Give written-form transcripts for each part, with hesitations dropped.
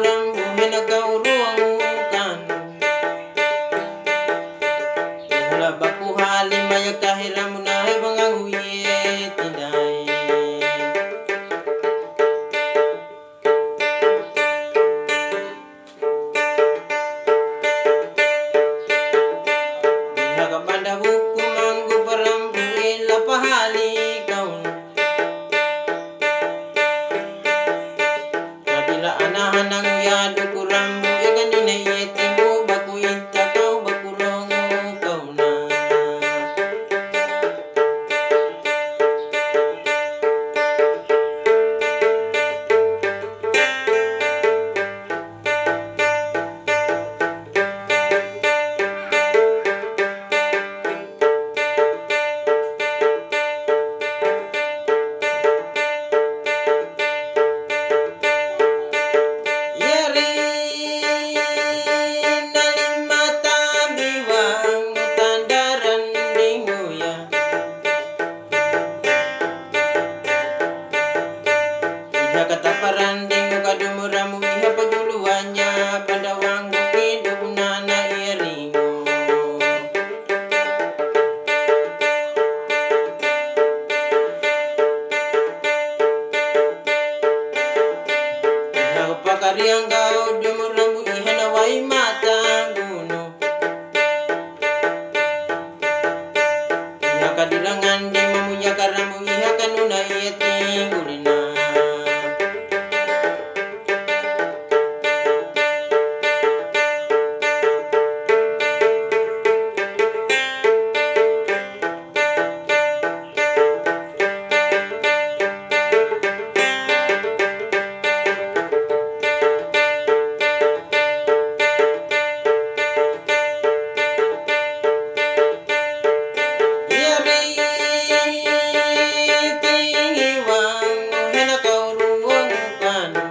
rambu hinagauruang kanu Ihula baku halim maya kahiramu nahe bangangu iye tinai Iha kabanda buku manggu parambu ila pahali kaun Kadila anahanang yadu kurambu ikan dinaiye timu baku ita kau baku rongo kau na Yari nalimata biwang tandaran dinguya Iha kata parandingu kadumuramu iha pajuluannya pandawang bukit nana iringo Iha pakariang kau dumuramu iha nawai mata guno Iha kadilangan di mamunya karamu iha kanuna iha tinggulina Yari tingiwang hena kau ruang kanu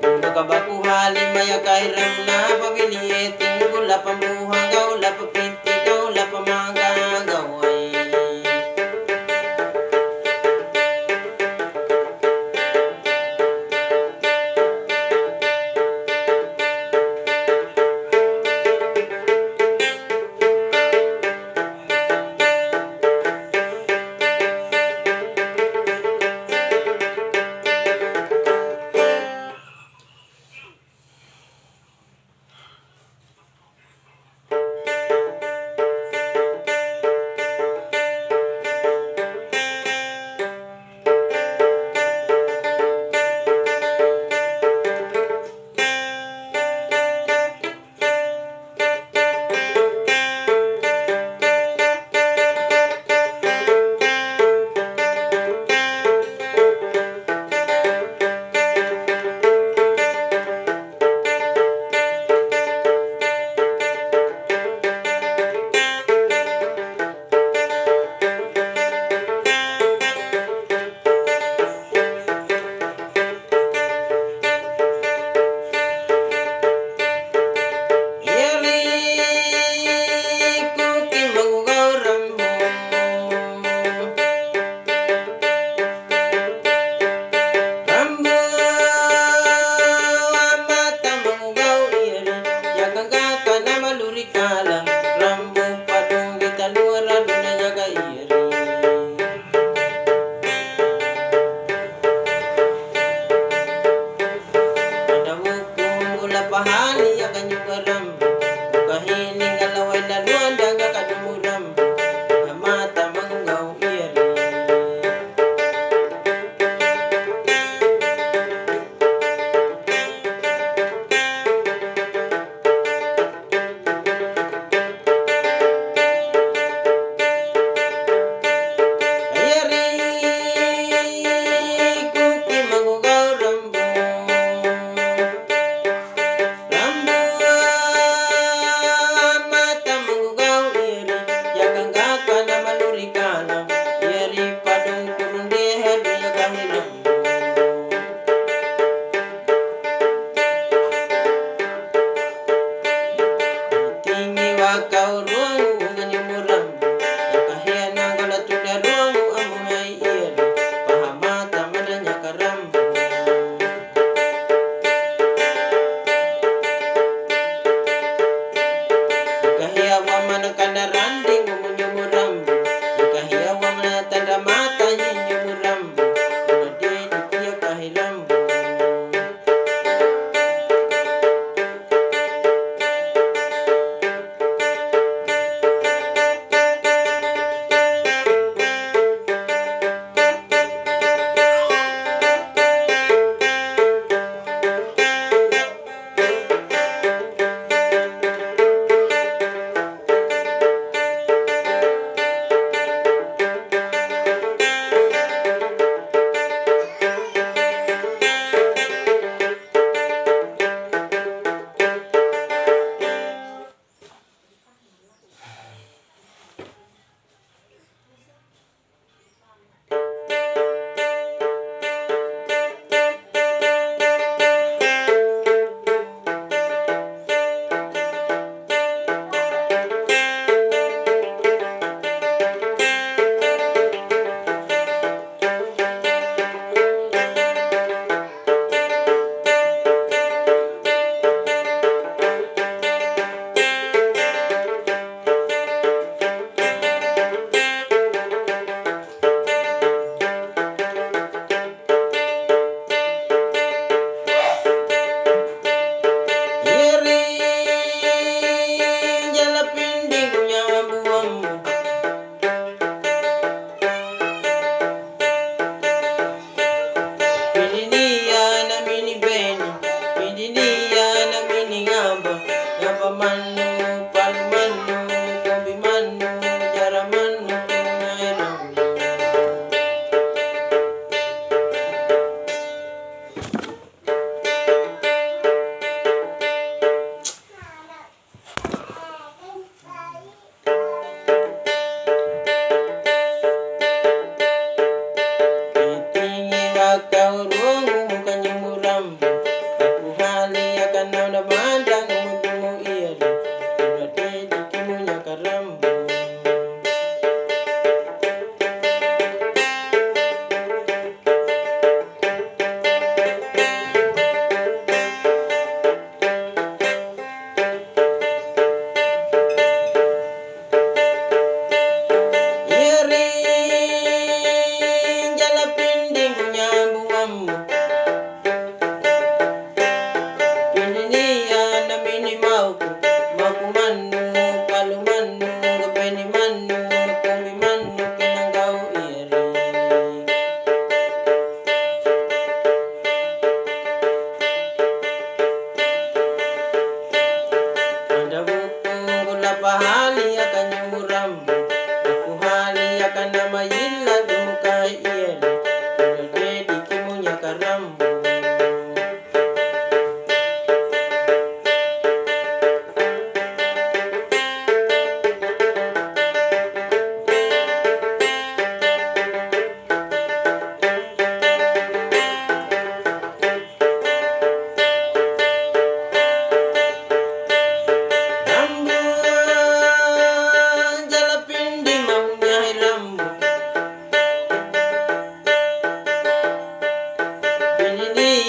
Untuk kabaku halim maya kairam na pabilie tinggul la pambuhang kau la papiti kau la pamangga gawai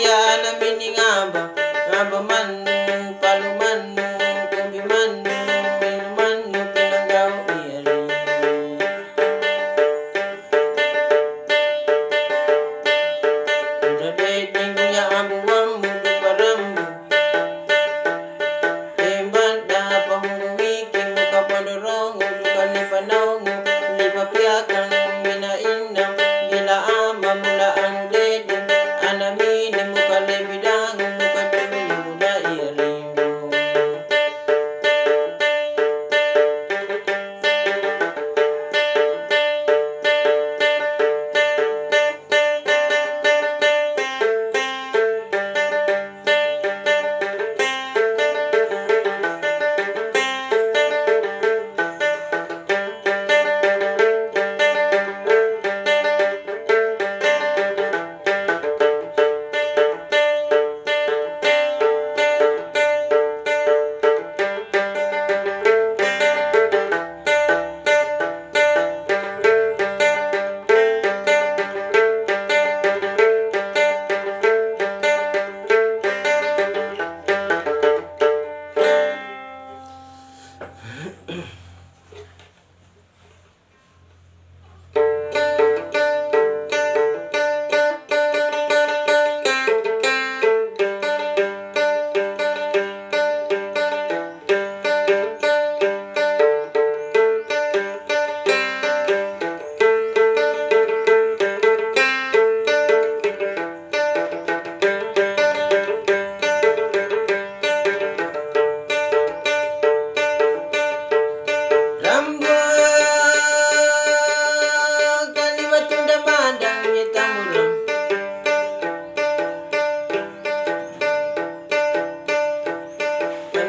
na miningamba ngamba manu palu manu kumbi manu minu manu pinanggau iri udah deding punya ambu ambu parambu temban dapa hungu wiki muka pandorongu luka lipa naungu lipa piakang mina inam gila ama mula anu deding anamini muka lebidangu muka tuyu na irimbu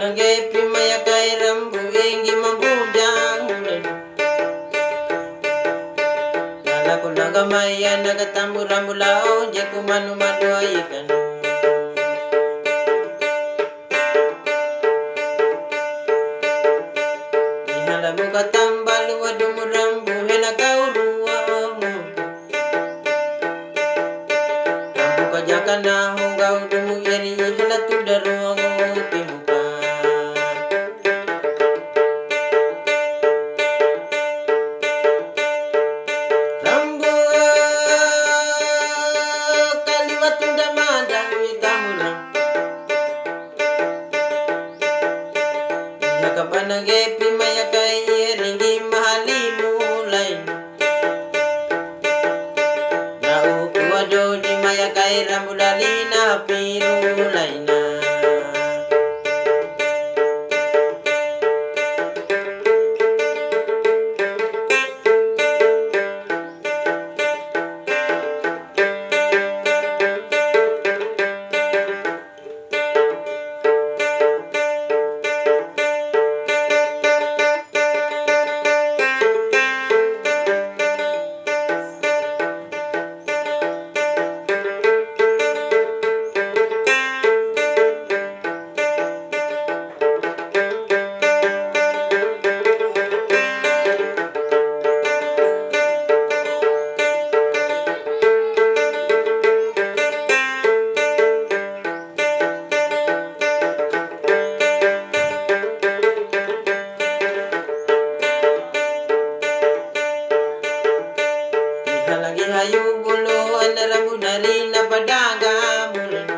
Nanggepi maya kay rambu ingi mambudang nala ko nagamaya nagatambu rambu lao je kumanu maduayikan ihala buka tambalu wadumu rambu hena kaurua rambu kajakana hongga udumu iri ihala tudaruangu pimuka Nanggepi maya kay ringi mahalimu lain na uku ado di maya kay rambu dalina piru laina lagi hayu bulu ana rambu dalina padaga bulan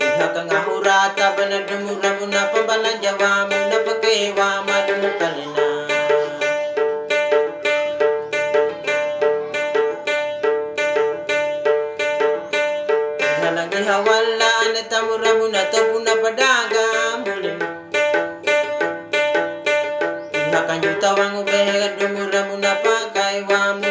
ihakang ahurata banademu rambu na pambalan jawamu na pakewa mademu kalena lagi hawala ana tamu rambu na topu na padaga bulan Hakan juta wangu beher dumur ramuna pakai wamu